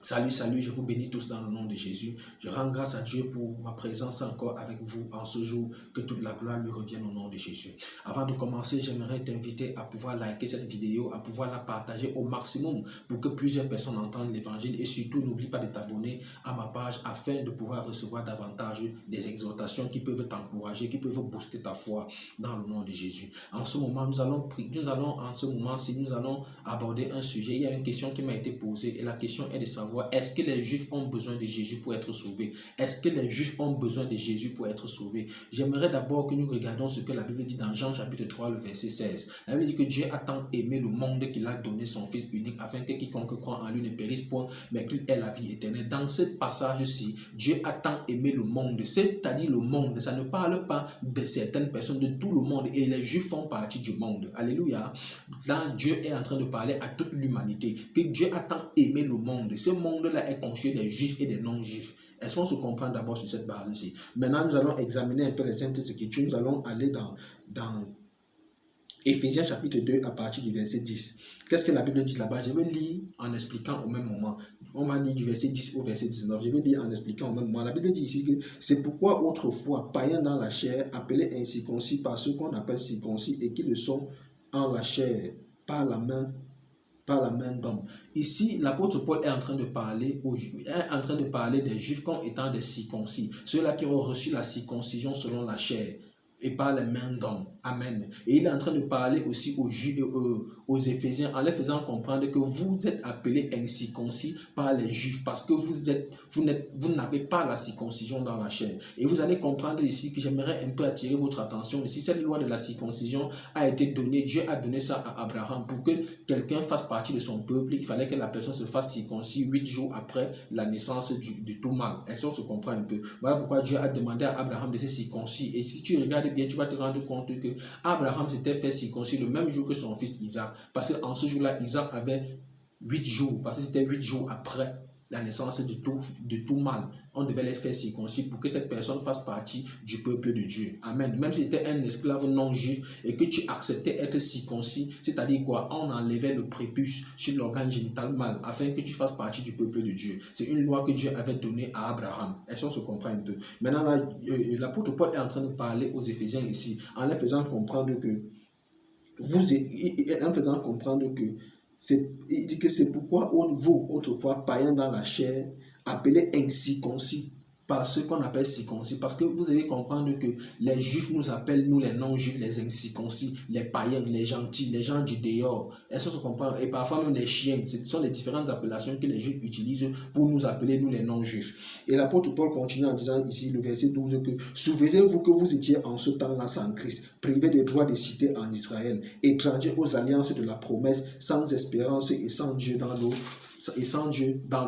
Salut, salut, je vous bénis tous dans le nom de Jésus. Je rends grâce à Dieu pour ma présence encore avec vous en ce jour. Que toute la gloire lui revienne au nom de Jésus. Avant de commencer, j'aimerais t'inviter à pouvoir liker cette vidéo, à pouvoir la partager au maximum pour que plusieurs personnes entendent l'évangile. Et surtout, n'oublie pas de t'abonner à ma page afin de pouvoir recevoir davantage des exhortations qui peuvent t'encourager, qui peuvent booster ta foi dans le nom de Jésus. En ce moment, nous allons aborder un sujet. Il y a une question qui m'a été posée et la question est de savoir: est-ce que les Juifs ont besoin de Jésus pour être sauvés? Est-ce que les Juifs ont besoin de Jésus pour être sauvés? J'aimerais d'abord que nous regardions ce que la Bible dit dans Jean chapitre 3, le verset 16. La Bible dit que Dieu a tant aimé le monde qu'il a donné son Fils unique afin que quiconque croit en lui ne périsse point, mais qu'il ait la vie éternelle. Dans ce passage-ci, Dieu a tant aimé le monde, c'est-à-dire le monde. Ça ne parle pas de certaines personnes, de tout le monde. Et les Juifs font partie du monde. Alléluia. Là, Dieu est en train de parler à toute l'humanité. Que Dieu a tant aimé le monde. Ce monde-là est constitué des Juifs et des non-Juifs. Est-ce qu'on se comprend d'abord sur cette base-ci? Maintenant, nous allons examiner un peu les Saintes Écritures. Nous allons aller dans Éphésiens chapitre 2 à partir du verset 10. Qu'est-ce que la Bible dit là-bas? Je vais lire en expliquant au même moment. On va lire du verset 10 au verset 19. Je vais lire en expliquant au même moment. La Bible dit ici que c'est pourquoi autrefois, païens dans la chair, appelés incirconcis par ceux qu'on appelle circoncis et qui le sont en la chair, par la main d'homme. Ici, l'apôtre Paul est en train de parler des Juifs comme étant des circoncis, ceux-là qui ont reçu la circoncision selon la chair et par les mains d'homme. Amen. Et il est en train de parler aussi aux Éphésiens en leur faisant comprendre que vous êtes appelés incirconcis par les Juifs parce que vous n'avez pas la circoncision dans la chair. Et vous allez comprendre ici que j'aimerais un peu attirer votre attention ici. Cette loi de la circoncision a été donnée, Dieu a donné ça à Abraham pour que quelqu'un fasse partie de son peuple. Il fallait que la personne se fasse circoncis 8 jours après la naissance du tout mâle. Est-ce qu'on se comprend un peu? Voilà pourquoi Dieu a demandé à Abraham de se circoncis. Et si tu regardes bien, tu vas te rendre compte que Abraham s'était fait circoncis le même jour que son fils Isaac. Parce qu'en ce jour-là, Isaac avait 8 jours. Parce que c'était 8 jours après la naissance de tout mâle. On devait les faire circoncis pour que cette personne fasse partie du peuple de Dieu. Amen. Même si c'était un esclave non juif et que tu acceptais être circoncis, c'est-à-dire quoi? On enlevait le prépuce sur l'organe génital mâle afin que tu fasses partie du peuple de Dieu. C'est une loi que Dieu avait donnée à Abraham. Est-ce qu'on se comprend un peu? Maintenant, l'apôtre Paul est en train de parler aux Éphésiens ici en leur faisant comprendre que il dit que c'est pourquoi vous, autrefois païens dans la chair, appelés incirconcis par ceux qu'on appelle circoncis. Parce que vous allez comprendre que les Juifs nous appellent, nous les non-Juifs, les incirconcis, les païens, les gentils, les gens du dehors. Est-ce que se comprend? Et parfois même les chiens. Ce sont les différentes appellations que les Juifs utilisent pour nous appeler, nous les non-Juifs. Et l'apôtre Paul continue en disant ici, le verset 12, que souvenez-vous que vous étiez en ce temps-là sans Christ, privés de droit de cité en Israël, étrangers aux alliances de la promesse, sans espérance et sans Dieu dans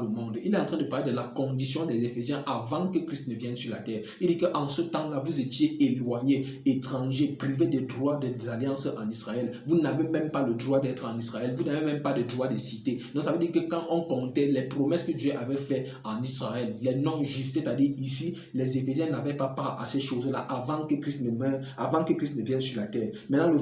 le monde. Il est en train de parler de la condition des Éphésiens avant que Christ ne vienne sur la terre. Il dit qu'en ce temps-là, vous étiez éloignés, étrangers, privés des droits des alliances en Israël. Vous n'avez même pas le droit d'être en Israël. Vous n'avez même pas de droit de cité. Donc ça veut dire que quand on comptait les promesses que Dieu avait faites en Israël, les non-juifs, c'est-à-dire ici, les Éphésiens n'avaient pas part à ces choses-là avant que Christ ne meure, avant que Christ ne vienne sur la terre. Maintenant,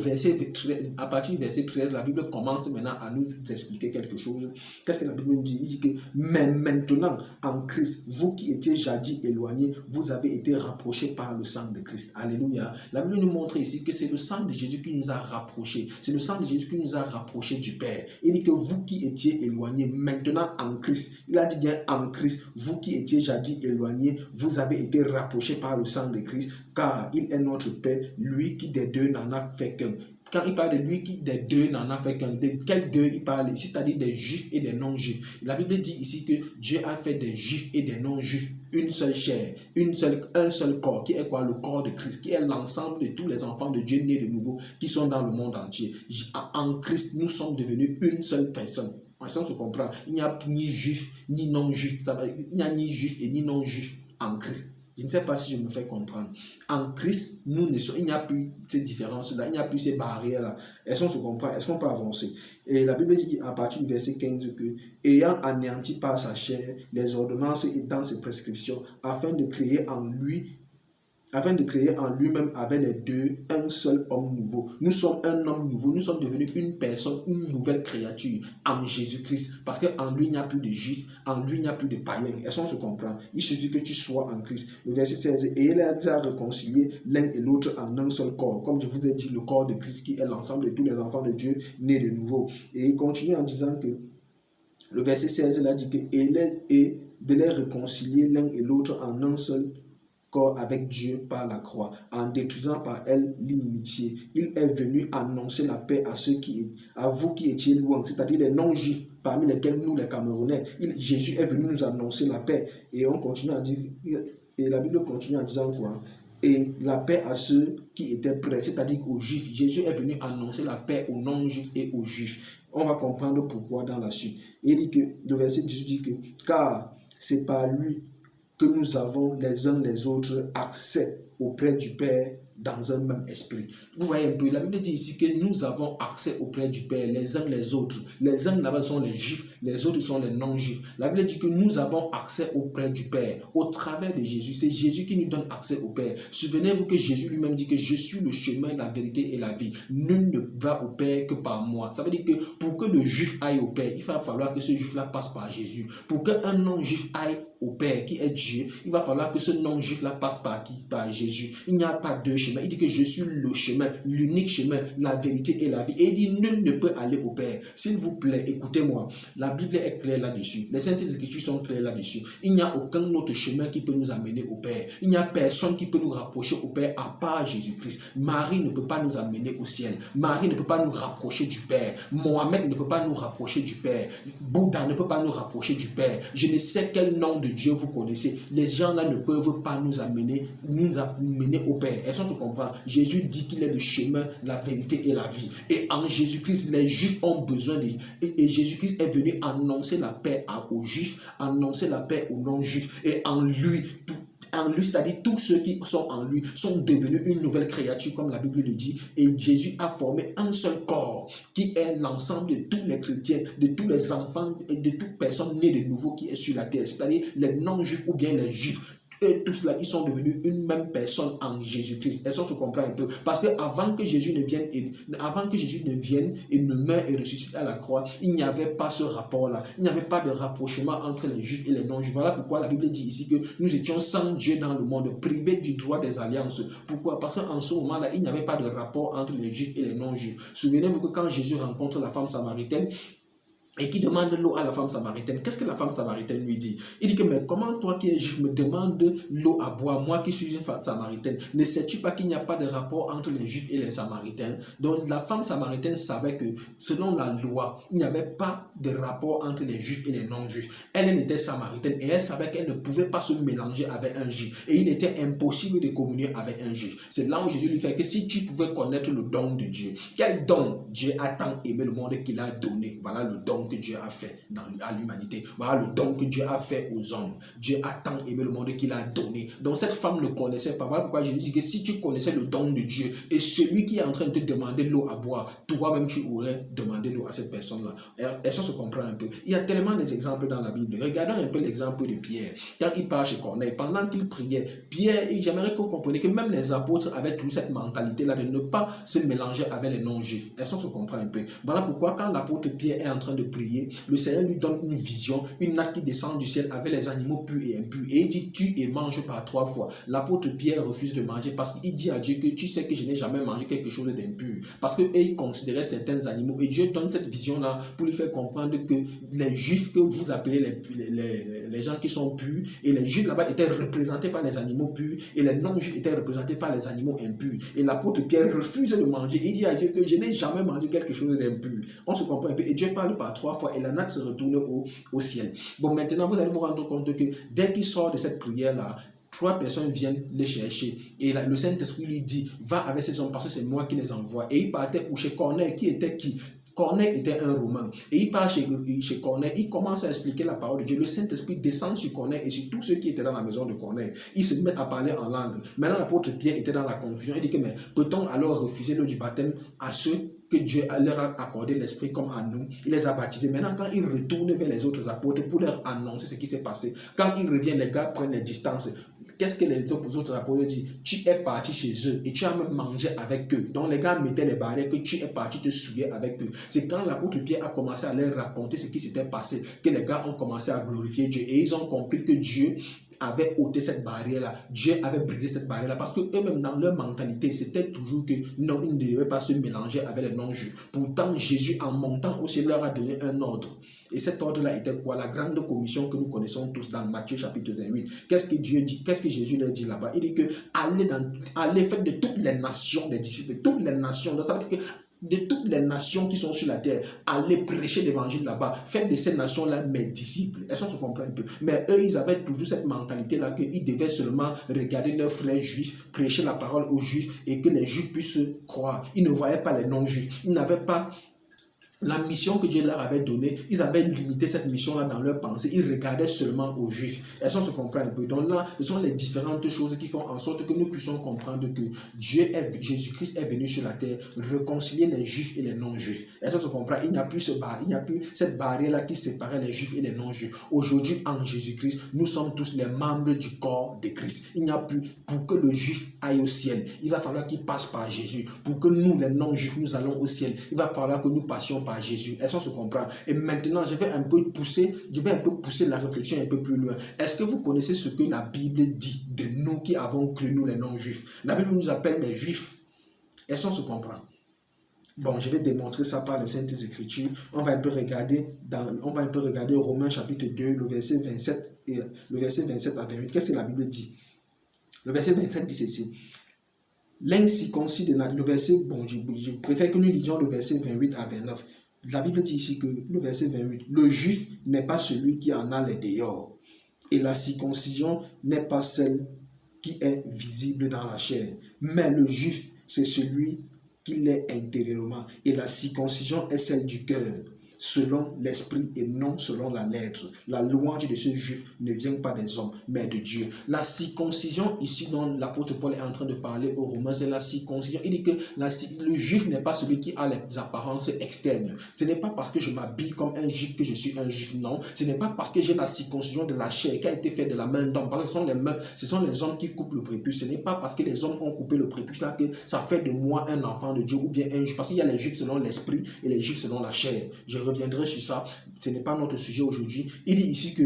à partir du verset 13, la Bible commence maintenant à nous expliquer quelque chose. Qu'est-ce que la Bible nous dit? Il dit que mais maintenant en Christ, vous qui étiez jadis éloignés, vous avez été rapprochés par le sang de Christ. Alléluia. La Bible nous montre ici que c'est le sang de Jésus qui nous a rapprochés. C'est le sang de Jésus qui nous a rapprochés du Père. Il dit que vous qui étiez éloignés, maintenant en Christ, il a dit bien en Christ, vous qui étiez jadis éloignés, vous avez été rapprochés par le sang de Christ, car il est notre Père, lui qui des deux n'en a fait qu'un. Quand il parle de lui qui des deux n'en a fait qu'un, de quels deux il parle ici, c'est-à-dire des juifs et des non-juifs. La Bible dit ici que Dieu a fait des juifs et des non-juifs une seule chair, un seul corps, qui est quoi? Le corps de Christ, qui est l'ensemble de tous les enfants de Dieu nés de nouveau, qui sont dans le monde entier. En Christ, nous sommes devenus une seule personne. Ça, on se comprend. Il n'y a ni juif, ni non-juif. Il n'y a ni juif et ni non-juif en Christ. Je ne sais pas si je me fais comprendre. En Christ, il n'y a plus ces différences-là, il n'y a plus ces barrières-là. Est-ce qu'on se comprend? Est-ce qu'on peut avancer? Et la Bible dit à partir du verset 15 que, ayant anéanti par sa chair les ordonnances et dans ses prescriptions, afin de créer en lui afin de créer en lui-même avec les deux un seul homme nouveau. Nous sommes un homme nouveau, nous sommes devenus une personne, une nouvelle créature en Jésus-Christ, parce qu'en lui il n'y a plus de juifs, en lui il n'y a plus de païens. Est-ce qu'on se comprend? Il suffit que tu sois en Christ. Le verset 16, et il a déjà réconcilié l'un et l'autre en un seul corps, comme je vous ai dit, le corps de Christ qui est l'ensemble de tous les enfants de Dieu nés de nouveau. Et il continue en disant que le verset 16, il a dit que et de les réconcilier l'un et l'autre en un seul corps avec Dieu par la croix, en détruisant par elle l'inimitié. Il est venu annoncer la paix à vous qui étiez loin, c'est-à-dire les non-juifs, parmi lesquels nous les Camerounais. Jésus est venu nous annoncer la paix. Et on continue à dire, et la Bible continue en disant quoi? Et la paix à ceux qui étaient prêts, c'est-à-dire aux Juifs. Jésus est venu annoncer la paix aux non-Juifs et aux Juifs. On va comprendre pourquoi dans la suite. Il dit que, le verset 18 dit que, car c'est par lui que nous avons les uns les autres accès auprès du Père dans un même esprit. Vous voyez un peu, la Bible dit ici que nous avons accès auprès du Père les uns les autres. Les uns là-bas sont les Juifs, les autres sont les non-Juifs. La Bible dit que nous avons accès auprès du Père au travers de Jésus. C'est Jésus qui nous donne accès au Père. Souvenez-vous que Jésus lui-même dit que je suis le chemin, la vérité et la vie. Nul ne va au Père que par moi. Ça veut dire que pour que le Juif aille au Père, il va falloir que ce Juif-là passe par Jésus. Pour qu'un non-Juif aille au Père qui est Dieu, il va falloir que ce non-Juif-là passe par qui? Par Jésus. Il n'y a pas deux chemins. Il dit que je suis le chemin, l'unique chemin, la vérité et la vie. Et il dit nul ne peut aller au Père. S'il vous plaît, écoutez-moi. La Bible est claire là-dessus. Les Saintes Écritures sont claires là-dessus. Il n'y a aucun autre chemin qui peut nous amener au Père. Il n'y a personne qui peut nous rapprocher au Père à part Jésus-Christ. Marie ne peut pas nous amener au ciel. Marie ne peut pas nous rapprocher du Père. Mohamed ne peut pas nous rapprocher du Père. Bouddha ne peut pas nous rapprocher du Père. Je ne sais quel nom de Dieu vous connaissez. Les gens-là ne peuvent pas nous amener au Père. Est-ce qu'on se comprend? Jésus dit qu'il est le chemin, la vérité et la vie. Et en Jésus-Christ, les Juifs ont besoin de... Et Jésus-Christ est venu annoncer la paix aux Juifs, annoncer la paix aux non-Juifs. Et en lui, c'est-à-dire tous ceux qui sont en lui sont devenus une nouvelle créature, comme la Bible le dit. Et Jésus a formé un seul corps qui est l'ensemble de tous les chrétiens, de tous les enfants et de toute personne née de nouveau qui est sur la terre, c'est-à-dire les non-juifs ou bien les juifs. Et tous là, ils sont devenus une même personne en Jésus-Christ. Est-ce qu'on se comprend un peu? Parce que avant que Jésus ne vienne et ne meure et ressuscite à la croix, il n'y avait pas ce rapport-là. Il n'y avait pas de rapprochement entre les juifs et les non-juifs. Voilà pourquoi la Bible dit ici que nous étions sans Dieu dans le monde, privés du droit des alliances. Pourquoi? Parce qu'en ce moment-là, il n'y avait pas de rapport entre les juifs et les non-juifs. Souvenez-vous que quand Jésus rencontre la femme samaritaine, et qui demande l'eau à la femme samaritaine. Qu'est-ce que la femme samaritaine lui dit? Il dit que, mais comment toi qui es juif me demandes l'eau à boire, moi qui suis une femme samaritaine? Ne sais-tu pas qu'il n'y a pas de rapport entre les juifs et les samaritains? Donc la femme samaritaine savait que, selon la loi, il n'y avait pas de rapport entre les juifs et les non-juifs. Elle était samaritaine et elle savait qu'elle ne pouvait pas se mélanger avec un juif. Et il était impossible de communier avec un juif. C'est là où Jésus lui fait que si tu pouvais connaître le don de Dieu, quel don Dieu a tant aimé le monde qu'il a donné? Voilà le don que Dieu a fait à l'humanité. Voilà le don que Dieu a fait aux hommes. Dieu a tant aimé le monde qu'il a donné. Donc cette femme ne connaissait pas. Voilà pourquoi Jésus dit que si tu connaissais le don de Dieu et celui qui est en train de te demander l'eau à boire, toi-même tu aurais demandé l'eau à cette personne-là. Est-ce qu'on se comprend un peu? Il y a tellement d'exemples dans la Bible. Regardons un peu l'exemple de Pierre. Quand il part chez Corneille, pendant qu'il priait, Pierre, j'aimerais que vous compreniez que même les apôtres avaient toujours cette mentalité-là de ne pas se mélanger avec les non-juifs. Est-ce qu'on se comprend un peu? Voilà pourquoi quand l'apôtre Pierre est en train de prier, le Seigneur lui donne une vision, une natte qui descend du ciel avec les animaux purs et impurs. Et il dit, tue et mange par 3 fois. L'apôtre Pierre refuse de manger parce qu'il dit à Dieu que tu sais que je n'ai jamais mangé quelque chose d'impur. Parce qu'il considérait certains animaux. Et Dieu donne cette vision-là pour lui faire comprendre que les juifs que vous appelez les gens qui sont purs, et les juifs là-bas étaient représentés par les animaux purs, et les non-juifs étaient représentés par les animaux impurs. Et l'apôtre Pierre refuse de manger. Il dit à Dieu que je n'ai jamais mangé quelque chose d'impur. On se comprend un peu. Et Dieu parle par 3 fois et la natte se retourne au ciel. Bon, maintenant, vous allez vous rendre compte que dès qu'il sort de cette prière-là, 3 personnes viennent les chercher. Et là, le Saint-Esprit lui dit, va avec ces hommes parce que c'est moi qui les envoie. Et il partait chez Corneille, qui était qui? Corneille était un Romain. Et il part chez Corneille, il commence à expliquer la parole de Dieu. Le Saint-Esprit descend sur Corneille et sur tous ceux qui étaient dans la maison de Corneille. Ils se mettent à parler en langue. Maintenant, l'apôtre Pierre était dans la confusion. Il dit que, mais peut-on alors refuser l'eau du baptême à ceux que Dieu leur a accordé l'esprit comme à nous? Il les a baptisés. Maintenant, quand il retourne vers les autres apôtres pour leur annoncer ce qui s'est passé, quand il revient, les gars prennent les distances. qu'est-ce que les autres apôtres disent? Tu es parti chez eux et tu as même mangé avec eux. Donc les gars mettaient les barrières que tu es parti te souiller avec eux. C'est quand l'apôtre Pierre a commencé à leur raconter ce qui s'était passé que les gars ont commencé à glorifier Dieu et ils ont compris que Dieu avait ôté cette barrière-là. Dieu avait brisé cette barrière-là parce que eux-mêmes dans leur mentalité, c'était toujours que non, ils ne devaient pas se mélanger avec les non-juifs. Pourtant, Jésus, en montant au ciel, leur a donné un ordre. Et cet ordre-là était quoi? La grande commission que nous connaissons tous dans Matthieu chapitre 28. Qu'est-ce que Dieu dit? Qu'est-ce que Jésus leur dit là-bas? Il dit que allez faire de toutes les nations des disciples, de toutes les nations. Donc, ça veut dire que de toutes les nations qui sont sur la terre, allez prêcher l'évangile là-bas. Faites de ces nations-là mes disciples. Est-ce qu'on se comprend un peu? Mais eux, ils avaient toujours cette mentalité-là qu'ils devaient seulement regarder leurs frères juifs, prêcher la parole aux juifs et que les juifs puissent croire. Ils ne voyaient pas les non-juifs. Ils n'avaient pas la mission que Dieu leur avait donnée, ils avaient limité cette mission-là dans leur pensée. Ils regardaient seulement aux Juifs. Est-ce qu'on se comprend un peu? Donc là, ce sont les différentes choses qui font en sorte que nous puissions comprendre que Jésus-Christ est venu sur la terre réconcilier les Juifs et les non-Juifs. Est-ce qu'on se comprend? Il n'y a plus cette barrière-là qui séparait les Juifs et les non-Juifs. Aujourd'hui, en Jésus-Christ, nous sommes tous les membres du corps de Christ. Il n'y a plus, pour que le Juif aille au ciel, il va falloir qu'il passe par Jésus. Pour que nous, les non-Juifs, nous allons au ciel, il va falloir que nous passions par Jésus. Est-ce qu'on se comprend? Et maintenant, je vais un peu pousser la réflexion un peu plus loin. Est-ce que vous connaissez ce que la Bible dit de nous qui avons cru, nous les non-juifs? La Bible nous appelle des juifs. Est-ce qu'on se comprend? Bon, je vais démontrer ça par les Saintes Écritures. On va un peu regarder Romains chapitre 2, le verset 27 à 28. Qu'est-ce que la Bible dit? Le verset 27 dit ceci. L'incirconcis de le verset, bon, je préfère que nous lisions le verset 28 à 29. La Bible dit ici que le verset 28, le juif n'est pas celui qui en a les dehors, et la circoncision n'est pas celle qui est visible dans la chair, mais le juif, c'est celui qui l'est intérieurement, et la circoncision est celle du cœur, selon l'esprit et non selon la lettre. La louange de ce juif ne vient pas des hommes, mais de Dieu. La circoncision, ici dont l'apôtre Paul est en train de parler aux Romains, c'est la circoncision. Il dit que le juif n'est pas celui qui a les apparences externes. Ce n'est pas parce que je m'habille comme un juif que je suis un juif, non. Ce n'est pas parce que j'ai la circoncision de la chair qui a été faite de la main d'homme, parce que ce sont les hommes qui coupent le prépuce. Ce n'est pas parce que les hommes ont coupé le prépuce là que ça fait de moi un enfant de Dieu ou bien un juif. Parce qu'il y a les juifs selon l'esprit et les juifs selon la chair. Je reviendrai sur ça, ce n'est pas notre sujet aujourd'hui. Il dit ici que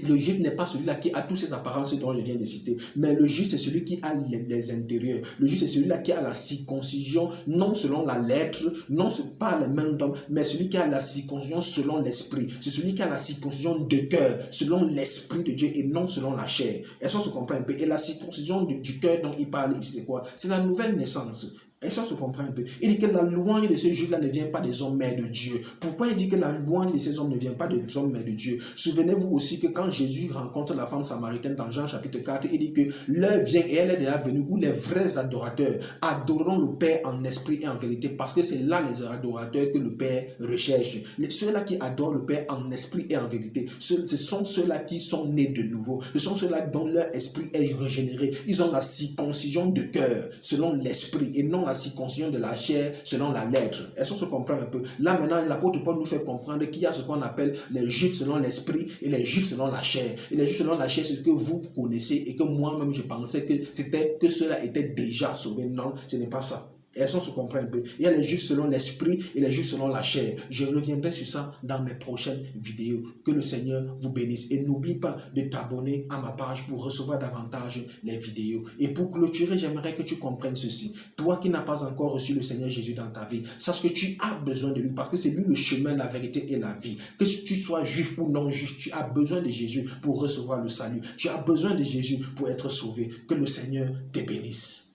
le juif n'est pas celui-là qui a toutes ces apparences dont je viens de citer, mais le juif c'est celui qui a les intérieurs. Le juif c'est celui-là qui a la circoncision, non selon la lettre, non pas les mains d'homme, mais celui qui a la circoncision selon l'esprit. C'est celui qui a la circoncision de cœur, selon l'esprit de Dieu et non selon la chair. Est-ce qu'on se comprend un peu? Et la circoncision du cœur dont il parle ici, c'est quoi? C'est la nouvelle naissance. Est-ce qu'on se comprend un peu? Il dit que la louange de ce juif-là ne vient pas des hommes, mais de Dieu. Pourquoi il dit que la louange de ces hommes ne vient pas des hommes, mais de Dieu? Souvenez-vous aussi que quand Jésus rencontre la femme samaritaine dans Jean chapitre 4, il dit que l'heure vient et elle est déjà venue où les vrais adorateurs adoreront le Père en esprit et en vérité, parce que c'est là les adorateurs que le Père recherche. Ceux-là qui adorent le Père en esprit et en vérité, ce sont ceux-là qui sont nés de nouveau. Ce sont ceux-là dont leur esprit est régénéré. Ils ont la circoncision de cœur selon l'esprit et non la circoncision de la chair selon la lettre. Est-ce qu'on se comprend un peu? Là maintenant, l'apôtre Paul nous fait comprendre qu'il y a ce qu'on appelle les juifs selon l'esprit et les juifs selon la chair. Et les juifs selon la chair, c'est ce que vous connaissez et que moi-même je pensais que cela était déjà sauvé. Non, ce n'est pas ça. Est-ce qu'on se comprend un peu? Il y a les juifs selon l'esprit et les juifs selon la chair. Je reviendrai sur ça dans mes prochaines vidéos. Que le Seigneur vous bénisse. Et n'oublie pas de t'abonner à ma page pour recevoir davantage les vidéos. Et pour clôturer, j'aimerais que tu comprennes ceci. Toi qui n'as pas encore reçu le Seigneur Jésus dans ta vie, sache que tu as besoin de lui parce que c'est lui le chemin, la vérité et la vie. Que tu sois juif ou non juif, tu as besoin de Jésus pour recevoir le salut. Tu as besoin de Jésus pour être sauvé. Que le Seigneur te bénisse.